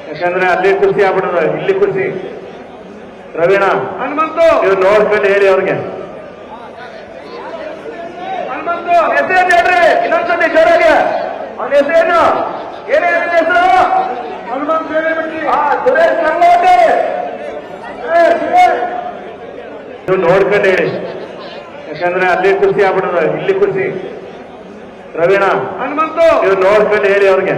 ಯಾಕಂದ್ರೆ ಅಲ್ಲಿ ಖುಷಿ ಆಗ್ಬಿಡೋದು, ಇಲ್ಲಿ ಖುಷಿ. ರವೀಣ ಹನುಮಂತು ನೀವು ನೋಡ್ಕೊಂಡು ಹೇಳಿ ಅವ್ರಿಗೆ. ಹನುಮಂತು ಹೆಸರೇನು ಹೇಳ್ರಿ ಇನ್ನೊಂದ್ಸತಿ ಜೋರಾಗಿ. ಅವನ ಹೆಸರೇನು ಏನೇನು ಹೆಸರು? ಹನುಮಂತ ಸುರೇಶ್ ಗಂಗೋಟೆ. ನೀವು ನೋಡ್ಕೊಂಡು ಹೇಳಿ, ಯಾಕಂದ್ರೆ ಅಲ್ಲಿ ಖುಷಿ ಆಗ್ಬಿಡೋದು, ಇಲ್ಲಿ ಖುಷಿ. ರವೀಣ ಹನುಮಂತು ನೀವು ನೋಡ್ಕೊಂಡು ಹೇಳಿ ಅವ್ರಿಗೆ.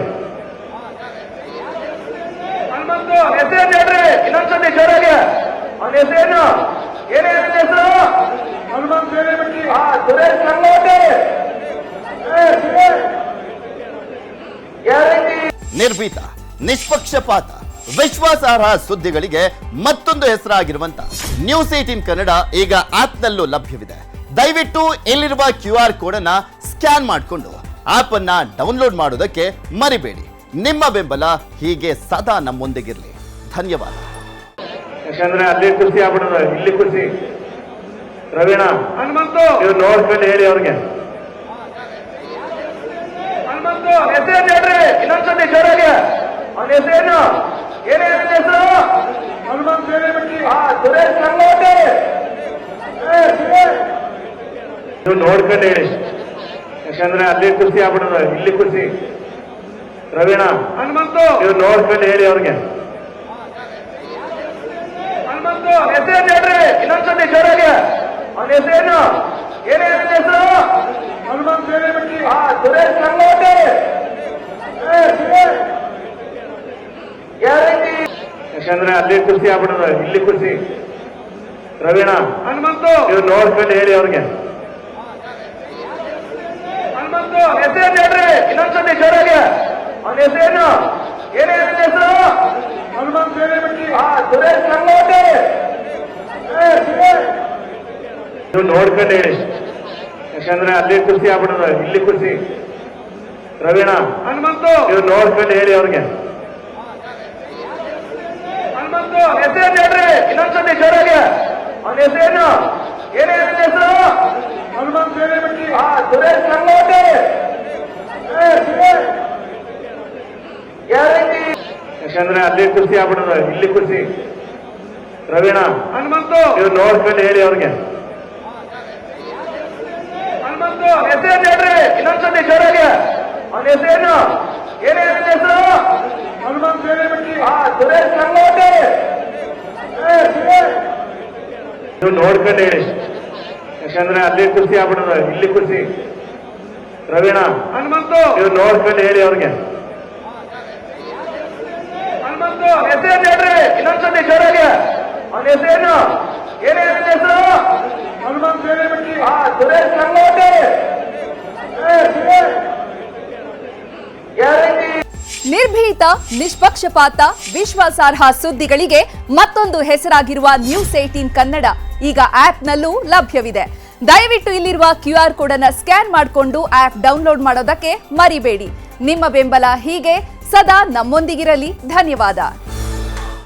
ಹನುಮಂತು ಹೆಸರೇನು ಹೇಳ್ರಿ ಇನ್ನೊಂದ್ಸತಿ ಜೋರಾಗಿ. ಅವನ ಹೆಸರೇನು ಏನೇನು ಹೆಸರು? ಹನುಮಂತ ಸುರೇಶ್ ಗಂಗೋಟೆ. ನಿರ್ಭೀತ, ನಿಷ್ಪಕ್ಷಪಾತ, ವಿಶ್ವಾಸಾರ್ಹ ಸುದ್ದಿಗಳಿಗೆ ಮತ್ತೊಂದು ಹೆಸರಾಗಿರುವಂತ ನ್ಯೂಸ್ 18 ಕನ್ನಡ ಈಗ ಆಪ್ನಲ್ಲೂ ಲಭ್ಯವಿದೆ. ದಯವಿಟ್ಟು ಇಲ್ಲಿರುವ QR ಕೋಡ್ ಅನ್ನ ಸ್ಕ್ಯಾನ್ ಮಾಡಿಕೊಂಡು ಆಪ್ ಅನ್ನ ಡೌನ್ಲೋಡ್ ಮಾಡೋದಕ್ಕೆ ಮರಿಬೇಡಿ. ನಿಮ್ಮ ಬೆಂಬಲ ಹೀಗೆ ಸದಾ ನಮ್ಮೊಂದಿಗಿರಲಿ. ಧನ್ಯವಾದ. ಯಾಕಂದ್ರೆ ಅಲ್ಲಿ ಖುಷಿ ಆಗ್ಬಿಡೋದು, ಇಲ್ಲಿ ಖುಷಿ. ರವೀಣ ಹನುಮಂತು ನೀವು ನೋಡ್ಕೊಂಡು ಹೇಳಿ ಅವ್ರಿಗೆ. ಹನುಮಂತು ಹೆಸರೇನು ಹೇಳ್ರಿ ಇನ್ನೊಂದ್ಸತಿ ಜೋರಾಗಿ. ಅವನ ಹೆಸರೇನು ಏನೇನು ಹೆಸರು? ಹನುಮಂತ ಸುರೇಶ್ ಗಂಗೋಟೆ. ನೀವು ನೋಡ್ಕೊಂಡು ಹೇಳಿ, ಯಾಕಂದ್ರೆ ಅಲ್ಲಿ ಖುಷಿ ಆಗ್ಬಿಡೋದು, ಇಲ್ಲಿ ಖುಷಿ. ರವೀಣ ಹನುಮಂತು ನೀವು ನೋಡ್ಕೊಂಡು ಹೇಳಿ ಅವ್ರಿಗೆ. ಹನುಮಂತು ಹೆಸರೇನು ಹೇಳ್ರಿ ಇನ್ನೊಂದ್ಸತಿ ಜೋರಾಗಿ. ಅವನ ಹೆಸರೇನು ಏನೇನು ಹೆಸರು? ಹನುಮಂತ ಸುರೇಶ್ ಗಂಗೋಟೆ. ಯಾಕಂದ್ರೆ ಅಲ್ಲಿ ಖುಷಿ ಆಗ್ಬಿಡೋದು, ಇಲ್ಲಿ ಖುಷಿ. ರವೀಣ ಹನುಮಂತು ನೀವು ನೋಡ್ಕೊಂಡು ಹೇಳಿ ಅವ್ರಿಗೆ. ಹನುಮಂತು ಹೆಸರೇನು ಹೇಳ್ರಿ ಇನ್ನೊಂದ್ಸತಿ ಜೋರಾಗಿ. ಅವನ ಹೆಸರೇನು ಏನೇನು ಹೆಸರು? ಹನುಮಂತ ಸುರೇಶ್ ಗಂಗೋಟೆ. ನೀವು ನೋಡ್ಕೊಂಡು ಹೇಳಿ, ಯಾಕಂದ್ರೆ ಅಲ್ಲಿ ಖುಷಿ ಆಗ್ಬಿಡೋದು, ಇಲ್ಲಿ ಖುಷಿ. ರವೀಣ ಹನುಮಂತು ನೀವು ನೋಡ್ಕೊಂಡು ಹೇಳಿ ಅವ್ರಿಗೆ. ಹನುಮಂತು ಹೆಸರೇನು ಹೇಳ್ರಿ ಇನ್ನೊಂದ್ಸತಿ ಜೋರಾಗಿ. ಅವನ ಹೆಸರೇನು ಏನೇನು ಹೆಸರು? ಹನುಮಂತ ಸುರೇಶ್ ಗಂಗೋಟೆ. ಯಾಕಂದ್ರೆ ಅಲ್ಲಿ ಖುಷಿ ಆಗ್ಬಿಡೋದು, ಇಲ್ಲಿ ಖುಷಿ. ರವೀಣ ಹನುಮಂತು ನೀವು ನೋಡ್ಕೊಂಡು ಹೇಳಿ ಅವ್ರಿಗೆ. ಹನುಮಂತು ಹೆಸರೇನು ಹೇಳ್ರಿ ಇನ್ನೊಂದ್ಸತಿ ಜೋರಾಗಿ. ಅವನ ಹೆಸರೇನು ಏನೇನು ಹೆಸರು? ಹನುಮಂತ ಸುರೇಶ್ ಗಂಗೋಟೆ. ನೀವು ನೋಡ್ಕೊಂಡು ಹೇಳಿ, ಯಾಕಂದ್ರೆ ಅಲ್ಲಿ ಖುಷಿ ಆಗ್ಬಿಡೋದು, ಇಲ್ಲಿ ಖುಷಿ. ರವೀಣ ಹನುಮಂತು ನೀವು ನೋಡ್ಕೊಂಡು ಹೇಳಿ ಅವ್ರಿಗೆ. ಹನುಮಂತು ಹೆಸರೇನು ಹೇಳ್ರಿ ಇನ್ನೊಂದ್ಸತಿ ಜೋರಾಗಿ. ಅವನ ಹೆಸರೇನು ಏನೇನು ಹೆಸರು? ಹನುಮಂತ ಸುರೇಶ್ ಗಂಗೋಟೆ. ನಿರ್ಭೀತ, ನಿಷ್ಪಕ್ಷಪಾತ, ವಿಶ್ವಾಸಾರ್ಹ ಸುದ್ದಿಗಳಿಗೆ ಮತ್ತೊಂದು ಹೆಸರಾಗಿರುವ ನ್ಯೂಸ್ 18 ಕನ್ನಡ ಈಗ ಆಪ್ನಲ್ಲೂ ಲಭ್ಯವಿದೆ. ದಯವಿಟ್ಟು ಇಲ್ಲಿರುವ QR ಕೋಡ್ ಅನ್ನು ಸ್ಕ್ಯಾನ್ ಮಾಡಿಕೊಂಡು ಆಪ್ ಡೌನ್ಲೋಡ್ ಮಾಡೋದಕ್ಕೆ ಮರಿಬೇಡಿ. ನಿಮ್ಮ ಬೆಂಬಲ ಹೀಗೆ ಸದಾ ನಮ್ಮೊಂದಿಗಿರಲಿ. ಧನ್ಯವಾದ.